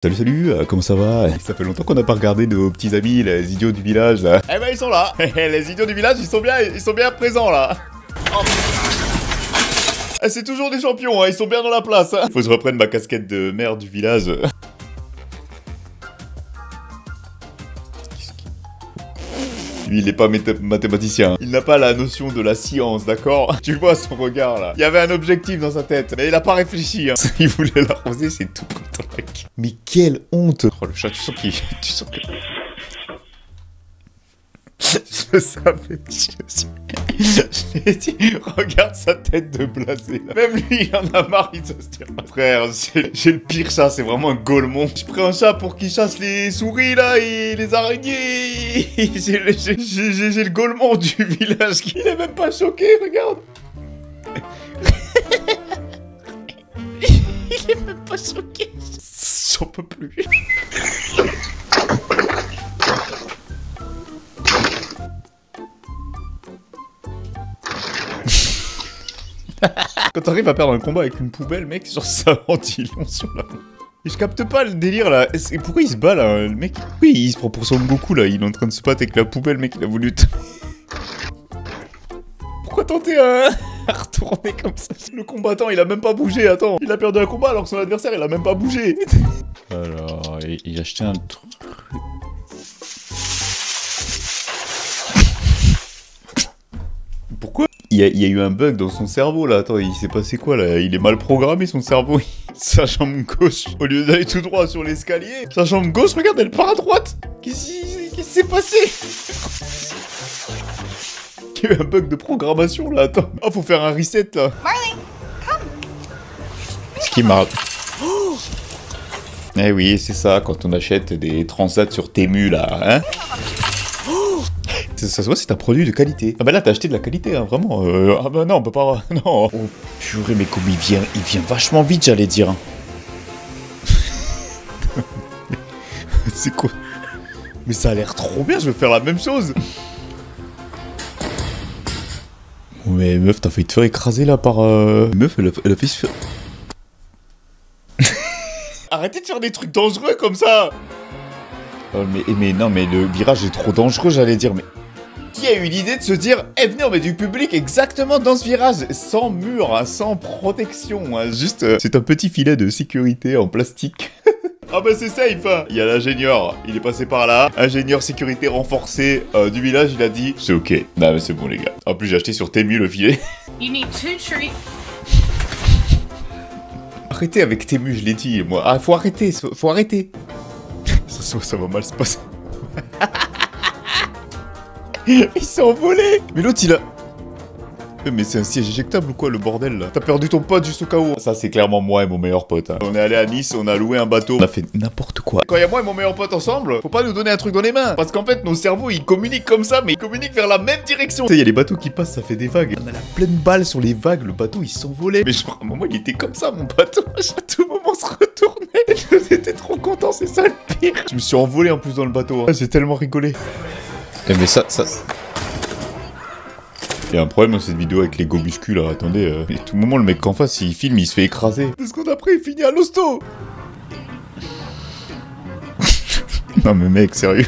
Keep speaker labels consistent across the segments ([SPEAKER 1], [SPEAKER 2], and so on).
[SPEAKER 1] Salut salut, comment ça va? Ça fait longtemps qu'on n'a pas regardé nos petits amis, les idiots du village là. Eh ben ils sont là. Les idiots du village, ils sont bien présents là. Oh. C'est toujours des champions, hein. Ils sont bien dans la place. Hein. Faut que je reprenne ma casquette de maire du village. Lui, il est pas mathématicien. Il n'a pas la notion de la science, d'accord? Tu vois son regard, là. Il y avait un objectif dans sa tête, mais il a pas réfléchi, hein. Il voulait l'arroser, c'est tout contre le mec. Mais quelle honte! Oh, le chat, tu sens qu'il... Tu sens que... Je savais, je l'ai dit, regarde sa tête de blasé là. Même lui il en a marre, il se tire. Frère, j'ai le pire chat, c'est vraiment un golemon. J'ai pris un chat pour qu'il chasse les souris là et les araignées. J'ai le golemon du village qui est même pas choqué, regarde. Il est même pas choqué. J'en peux plus. Quand t'arrives à perdre un combat avec une poubelle, mec, genre ça en dit long sur la... Et je capte pas le délire là. Pourquoi il se bat là, le mec? Oui, il se prend pour son Goku là. Il est en train de se battre avec la poubelle, mec. Il a voulu te... Pourquoi tenter à retourner comme ça? Le combattant, il a même pas bougé. Attends, il a perdu un combat alors que son adversaire, il a même pas bougé. Alors, il a acheté un truc. Pourquoi? Il y a eu un bug dans son cerveau là, attends, il s'est passé quoi là? Il est mal programmé son cerveau. Sa jambe gauche, au lieu d'aller tout droit sur l'escalier, sa jambe gauche, regarde, elle part à droite. Qu'est-ce qui s'est passé? Il y a eu un bug de programmation là, attends. Oh, faut faire un reset là.
[SPEAKER 2] Marley, come.
[SPEAKER 1] Ce qui m'a... Eh oui, c'est ça, quand on achète des transats sur Temu là, hein. Ça se voit, c'est un produit de qualité. Ah bah là, t'as acheté de la qualité, hein, vraiment. Ah bah non, on peut pas... Non. Oh, purée, mais comme il vient vachement vite, j'allais dire. C'est quoi? Mais ça a l'air trop bien, je veux faire la même chose. Mais meuf, t'as failli te faire écraser là par... Meuf, elle a fait se faire... Arrêtez de faire des trucs dangereux comme ça. Oh, mais non, mais le virage est trop dangereux, j'allais dire, mais... Qui a eu l'idée de se dire, eh venez, on met du public exactement dans ce virage, sans mur, hein, sans protection, hein, juste... c'est un petit filet de sécurité en plastique. Ah bah c'est safe, hein. Il y a l'ingénieur, il est passé par là, ingénieur sécurité renforcée du village, il a dit, c'est ok. Non mais c'est bon les gars. En plus j'ai acheté sur Temu le filet.
[SPEAKER 2] You need 2 trees.
[SPEAKER 1] Arrêtez avec Temu, je l'ai dit, moi. Ah, faut arrêter, faut arrêter. Ça va mal se passer. Il s'est envolé. Mais l'autre il a... Mais c'est un siège éjectable ou quoi le bordel là? T'as perdu ton pote juste au cas où. Ça c'est clairement moi et mon meilleur pote, hein. On est allé à Nice, on a loué un bateau. On a fait n'importe quoi. Quand il y a moi et mon meilleur pote ensemble, faut pas nous donner un truc dans les mains. Parce qu'en fait nos cerveaux ils communiquent comme ça, mais ils communiquent vers la même direction. Tu sais, il y a les bateaux qui passent, ça fait des vagues. On a la pleine balle sur les vagues, le bateau il s'envolait. Mais genre à un moment il était comme ça mon bateau. À tout moment on se retournait. J'étais trop content, c'est ça le pire. Je me suis envolé en plus dans le bateau, hein. J'ai tellement rigolé. Mais ça... Il y a un problème dans cette vidéo avec les gobuscules là, attendez. Et tout moment le mec qu'en face il filme, il se fait écraser. 2 secondes après il finit à l'hosto. Non mais mec, sérieux.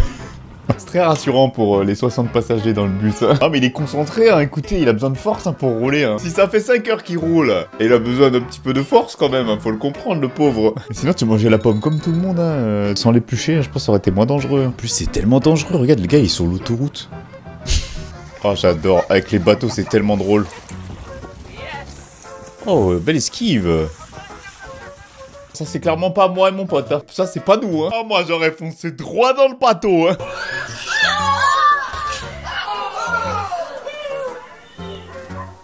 [SPEAKER 1] C'est très rassurant pour les 60 passagers dans le bus. Ah mais il est concentré, hein, écoutez, il a besoin de force hein, pour rouler. Hein. Si ça fait 5 heures qu'il roule, et il a besoin d'un petit peu de force quand même, hein, faut le comprendre le pauvre. Sinon tu mangeais la pomme comme tout le monde, hein, sans l'éplucher, je pense que ça aurait été moins dangereux. En plus c'est tellement dangereux, regarde les gars, ils sont sur l'autoroute. Oh j'adore, avec les bateaux c'est tellement drôle. Oh, belle esquive. Ça c'est clairement pas moi et mon pote, hein. Ça c'est pas nous, hein. Oh moi j'aurais foncé droit dans le bateau, hein.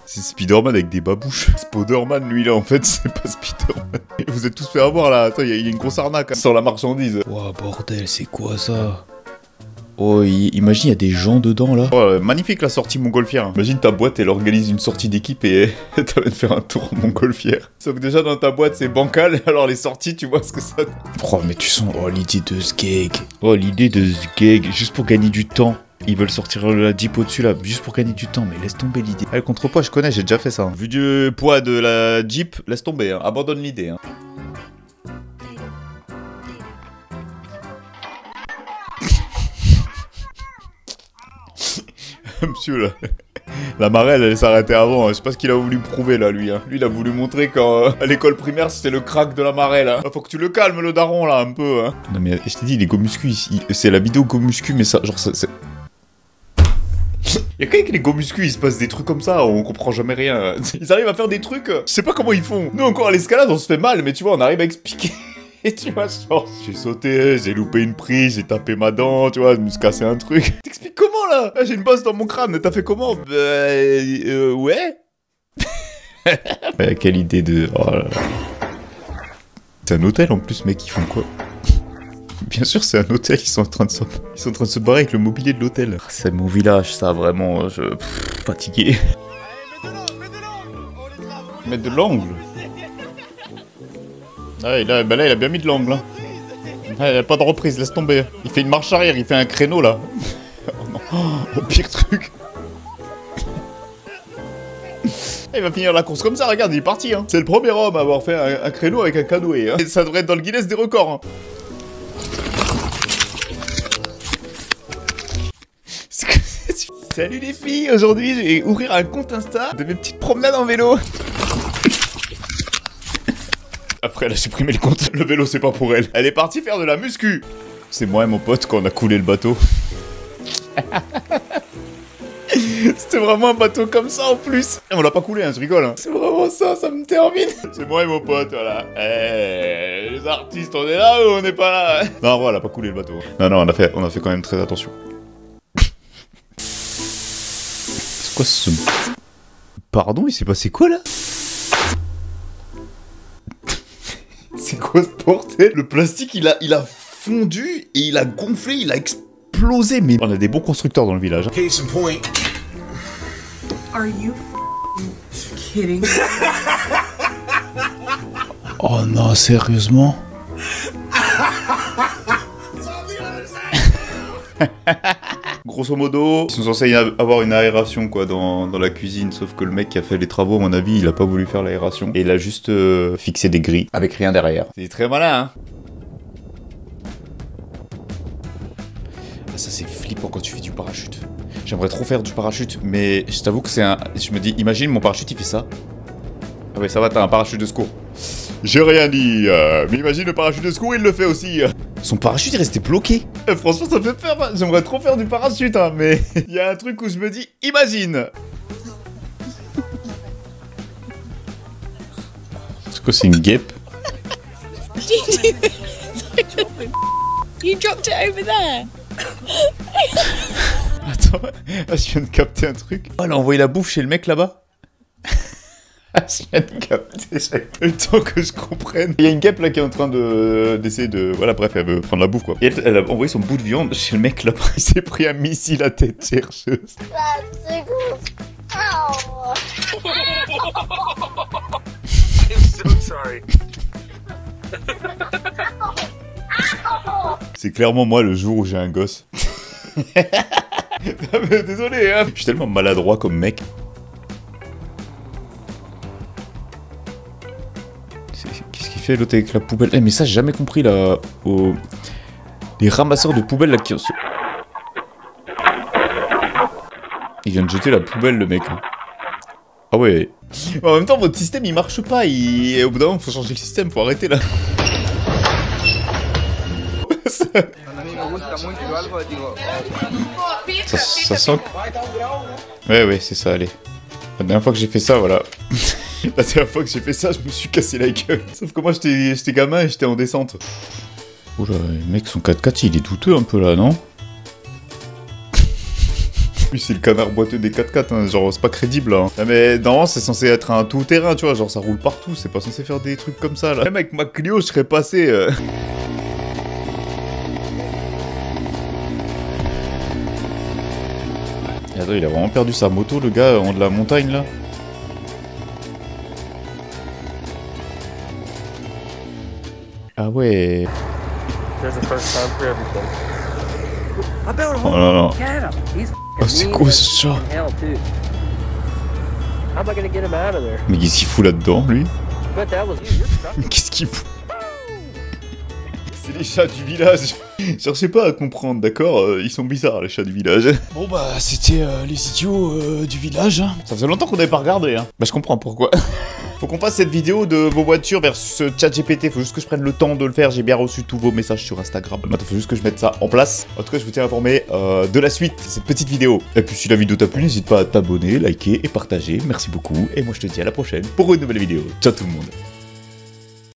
[SPEAKER 1] C'est Spider-Man avec des babouches. Spider-Man lui là en fait c'est pas Spider-Man. Vous êtes tous fait avoir là, attends il y a une grosse arnaque hein, sur la marchandise. Ouah bordel, c'est quoi ça? Oh, imagine, il y a des gens dedans, là. Oh, magnifique, la sortie montgolfière. Imagine ta boîte, elle organise une sortie d'équipe et t'as envie de faire un tour en montgolfière. Sauf que déjà, dans ta boîte, c'est bancal, alors les sorties, tu vois ce que ça... Oh, mais tu sens... Oh, l'idée de ce gag. Oh, l'idée de ce gag, juste pour gagner du temps. Ils veulent sortir la Jeep au-dessus, là, juste pour gagner du temps, mais laisse tomber l'idée. Ah, le contrepoids, je connais, j'ai déjà fait ça. Hein. Vu du poids de la Jeep, laisse tomber, hein. Abandonne l'idée, hein. Monsieur là. La marelle, elle s'arrêtait avant. Hein. Je sais pas ce qu'il a voulu prouver là, lui. Hein. Lui, il a voulu montrer qu'à l'école primaire, c'était le crack de la marelle. Hein. Faut que tu le calmes, le daron là, un peu. Hein. Non, mais je t'ai dit, les gomuscu ici. C'est la vidéo gomuscu, mais ça, genre, c'est. Y'a quand même que les gomuscu, il se passe des trucs comme ça, on comprend jamais rien. Ils arrivent à faire des trucs, je sais pas comment ils font. Nous, encore à l'escalade, on se fait mal, mais tu vois, on arrive à expliquer. Et tu vois, genre, j'ai sauté, j'ai loupé une prise, j'ai tapé ma dent, tu vois, je me suis cassé un truc. T'expliques comment là? Là, j'ai une bosse dans mon crâne, t'as fait comment? Ouais. Quelle idée de. Oh là là. C'est un hôtel en plus, mec, ils font quoi? Bien sûr, c'est un hôtel, ils sont en train de se barrer avec le mobilier de l'hôtel. C'est mon village, ça, vraiment, fatigué. Mettre de l'angle. Ah, là, bah là, il a bien mis de l'angle. Hein. Ah, il a pas de reprise, laisse tomber. Il fait une marche arrière, il fait un créneau, là. Oh non, oh, pire truc. Il va finir la course comme ça, regarde, il est parti. Hein. C'est le premier homme à avoir fait un créneau avec un canoë. Hein. Et ça devrait être dans le Guinness des records. Hein. Salut les filles, aujourd'hui je vais ouvrir un compte Insta de mes petites promenades en vélo. Après elle a supprimé le compte, le vélo c'est pas pour elle. Elle est partie faire de la muscu. C'est moi et mon pote quand on a coulé le bateau. C'était vraiment un bateau comme ça en plus. On l'a pas coulé, hein, je rigole. Hein. C'est vraiment ça, ça me termine. C'est moi et mon pote, voilà. Hey, les artistes, on est là ou on n'est pas là? Non, voilà, pas coulé le bateau. Non, on a fait quand même très attention. C'est quoi ce... Pardon, il s'est passé quoi là? C'est quoi ce bordel? Le plastique, il a fondu et il a gonflé, il a explosé. Mais on a des bons constructeurs dans le village.
[SPEAKER 3] Case in point.
[SPEAKER 2] Are you kidding?
[SPEAKER 1] Oh non, sérieusement? Grosso modo, ils sont censés avoir une aération quoi dans la cuisine, sauf que le mec qui a fait les travaux, à mon avis, il a pas voulu faire l'aération. Et il a juste fixé des grilles avec rien derrière. C'est très malin, hein. Ça c'est flippant quand tu fais du parachute. J'aimerais trop faire du parachute, mais je t'avoue que c'est un... Je me dis, imagine mon parachute il fait ça. Ah ouais ça va, t'as un parachute de secours. J'ai rien dit, mais imagine le parachute de secours il le fait aussi. Son parachute est resté bloqué. Franchement ça me fait peur, hein. J'aimerais trop faire du parachute hein, mais il y a un truc où je me dis, imagine. C'est quoi, c'est une guêpe?
[SPEAKER 2] You dropped it over there.
[SPEAKER 1] Attends, je viens de capter un truc. Oh, elle a envoyé la bouffe chez le mec là-bas. Je viens de capter, j'ai le temps que je comprenne. Il y a une guêpe là qui est en train d'essayer de... Voilà, bref, elle veut prendre la bouffe quoi. Et elle a envoyé son bout de viande chez le mec là-bas. Il s'est pris un missile à tête chercheuse.
[SPEAKER 3] I'm so sorry.
[SPEAKER 1] C'est clairement moi le jour où j'ai un gosse. Non, mais désolé, hein. Je suis tellement maladroit comme mec. Qu'est-ce qu'il fait l'autre avec la poubelle? Eh mais ça j'ai jamais compris là. Les ramasseurs de poubelles là qui ont... Il vient de jeter la poubelle le mec. Ah ouais. En même temps votre système il marche pas. Au bout d'un moment faut changer le système, faut arrêter là. Ça sent... Ouais, c'est ça, allez. La dernière fois que j'ai fait ça, voilà. La dernière fois que j'ai fait ça, je me suis cassé la gueule. Sauf que moi, j'étais gamin et j'étais en descente. Oula, le mec, son 4x4, il est douteux un peu là, non? Lui, c'est le canard boiteux des 4x4, hein. Genre, c'est pas crédible, là. Hein. Mais normalement, c'est censé être un tout-terrain, tu vois, genre, ça roule partout, c'est pas censé faire des trucs comme ça, là. Même avec ma Clio, je serais passé... Attends, il a vraiment perdu sa moto, le gars, en de la montagne, là. Ah ouais. Oh non, non. Oh, c'est quoi ce chat? Mais qu'est-ce qu'il fout là-dedans, lui? Qu'est-ce qu'il fout? C'est Les chats du village. Cherchez pas à comprendre, d'accord? Ils sont bizarres, les chats du village.
[SPEAKER 4] Bon bah, c'était les idiots du village. Hein.
[SPEAKER 1] Ça faisait longtemps qu'on n'avait pas regardé, hein. Bah je comprends pourquoi. Faut qu'on fasse cette vidéo de vos voitures versus ChatGPT. Faut juste que je prenne le temps de le faire. J'ai bien reçu tous vos messages sur Instagram. Maintenant, faut juste que je mette ça en place. En tout cas, je vous tiens informé de la suite de cette petite vidéo. Et puis, si la vidéo t'a plu, n'hésite pas à t'abonner, liker et partager. Merci beaucoup. Et moi, je te dis à la prochaine pour une nouvelle vidéo. Ciao tout le monde.